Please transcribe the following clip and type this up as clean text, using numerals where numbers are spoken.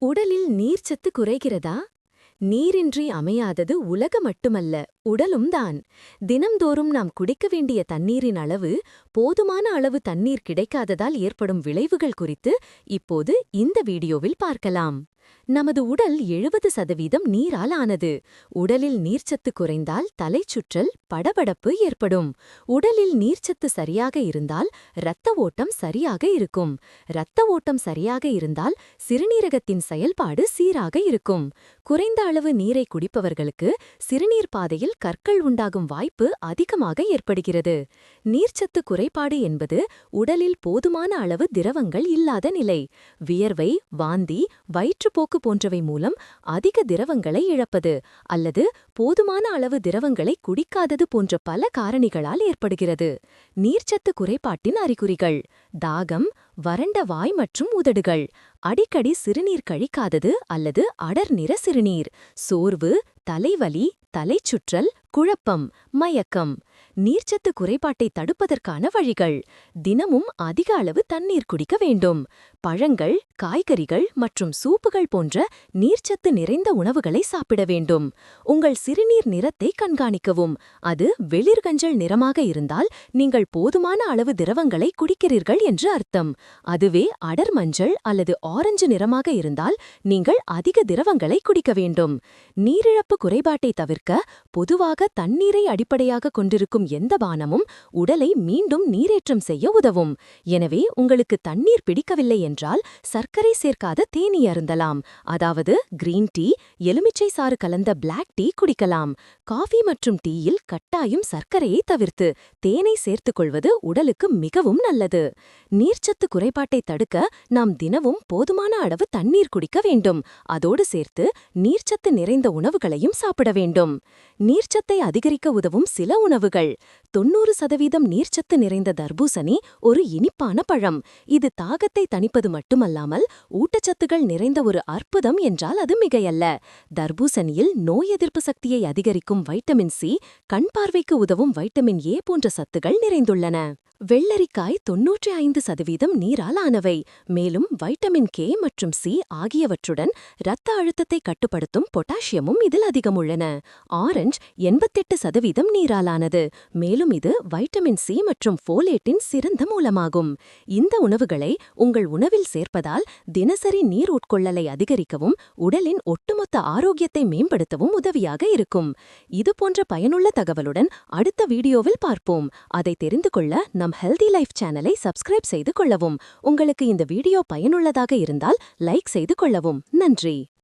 உடலில் நீர்ச்சத்து குறைகிறதா? நீரின்றி அமையாதது உலக மட்டுமல்ல, உடலும் தான். தினம்தோறும் நாம் குடிக்க வேண்டிய தண்ணீரின் அளவு, போதுமான அளவு தண்ணீர் கிடைக்காததால் ஏற்படும் விளைவுகள் குறித்து இப்போது இந்த வீடியோவில் பார்க்கலாம். நமது உடல் 70% நீரால் ஆனது. உடலில் நீர்ச்சத்து குறைந்தால் தலைச்சுற்றல், படபடப்பு ஏற்படும். உடலில் நீர்ச்சத்து சரியாக இருந்தால் இரத்த ஓட்டம் சரியாக இருக்கும். இரத்த ஓட்டம் சரியாக இருந்தால் சிறுநீரகத்தின் செயல்பாடு சீராக இருக்கும். குறைந்த அளவு நீரை குடிப்பவர்களுக்கு சிறுநீர் பாதையில் கற்கள் உண்டாகும் வாய்ப்பு அதிகமாக ஏற்படுகிறது. நீர்ச்சத்து குறைபாடு என்பது உடலில் போதுமான அளவு திரவங்கள் இல்லாத நிலை. வியர்வை, வாந்தி, வயிற்றுப்போக்கு போன்றவை மூலம் அதிக திரவங்களை இழப்பது அல்லது போதுமான அளவு திரவங்களை குடிக்காதது போன்ற பல காரணிகளால் ஏற்படுகிறது. நீர்ச்சத்து குறைபாட்டின் அறிகுறிகள்: தாகம், வறண்ட வாய் மற்றும் உதடுகள், அடிக்கடி சிறுநீர் கழிக்காதது அல்லது அடர் நிற சிறுநீர், சோர்வு, தலைவலி, தலைச்சுற்றல், குழப்பம், மயக்கம். நீர்ச்சத்து குறைபாட்டை தடுப்பதற்கான வழிகள்: தினமும் அதிக அளவு தண்ணீர் குடிக்க வேண்டும். பழங்கள், காய்கறிகள் மற்றும் சூப்புகள் போன்ற நீர்ச்சத்து நிறைந்த உணவுகளை சாப்பிட வேண்டும். உங்கள் சிறுநீர் நிறத்தை கண்காணிக்கவும். அது வெளிர்கஞ்சல் நிறமாக இருந்தால் நீங்கள் போதுமான அளவு திரவங்களை குடிக்கிறீர்கள் என்று அர்த்தம். அதுவே அடர் மஞ்சள் அல்லது ஆரஞ்சு நிறமாக இருந்தால் நீங்கள் அதிக திரவங்களை குடிக்க வேண்டும். நீரிழப்பு குறைபாட்டை தவிர்க்க பொதுவாக தண்ணீரை அடிப்படையாக கொண்டிருக்கும் எந்த பானமும் உடலை மீண்டும் நீரேற்றம் செய்ய உதவும். எனவே உங்களுக்கு தண்ணீர் பிடிக்கவில்லை என்றால் சர்க்கரை சேர்க்காத தேநீர் அருந்தலாம். அதாவது கிரீன் டீ, எலுமிச்சை சாறு கலந்த பிளாக் டீ குடிக்கலாம். காஃபி மற்றும் டீயில் கட்டாயம் சர்க்கரையை தவிர்த்து தேனை சேர்த்துக் கொள்வது உடலுக்கு மிகவும் நல்லது. நீர்ச்சத்து குறைபாட்டை தடுக்க நாம் தினமும் போதுமான அளவு தண்ணீர் குடிக்க வேண்டும். அதோடு சேர்த்து நீர்ச்சத்து நிறைந்த உணவுகளையும் சாப்பிட வேண்டும். நீர்ச்சத்தை அதிகரிக்க உதவும் சில உணவுகள்: 90% நீர்ச்சத்து நிறைந்த தர்பூசணி ஒரு இனிப்பான பழம். இது தாகத்தை தணிப்பது மட்டுமல்லாமல் ஊட்டச்சத்துகள் நிறைந்த ஒரு அற்புதம் என்றால் அது மிகையல்ல. தர்பூசணியில் நோய் எதிர்ப்பு சக்தியை அதிகரிக்கும் வைட்டமின் சி, கண் பார்வைக்கு உதவும் வைட்டமின் ஏ போன்ற சத்துகள் நிறைந்துள்ளன. வெள்ளரிக்காய் 95% நீரால் ஆனவை. மேலும் வைட்டமின் கே மற்றும் சி ஆகியவற்றுடன் இரத்த அழுத்தத்தை கட்டுப்படுத்தும் பொட்டாசியமும் இதில் அதிகம் உள்ளன. ஆரஞ்சு 88% நீராலானது. மேலும் இது வைட்டமின் சி மற்றும் ஃபோலேட்டின் சிறந்த மூலமாகும். இந்த உணவுகளை உங்கள் உணவில் சேர்ப்பதால் தினசரி நீர் உட்கொள்ளலை அதிகரிக்கவும் உடலின் ஒட்டுமொத்த ஆரோக்கியத்தை மேம்படுத்தவும் உதவியாக இருக்கும். இதுபோன்ற பயனுள்ள தகவலுடன் அடுத்த வீடியோவில் பார்ப்போம். அதை தெரிந்து கொள்ள நம் ஹெல்தி லைஃப் சேனலை சப்ஸ்கிரைப் செய்து கொள்ளவும். உங்களுக்கு இந்த வீடியோ பயனுள்ளதாக இருந்தால் லைக் செய்து கொள்ளவும். நன்றி.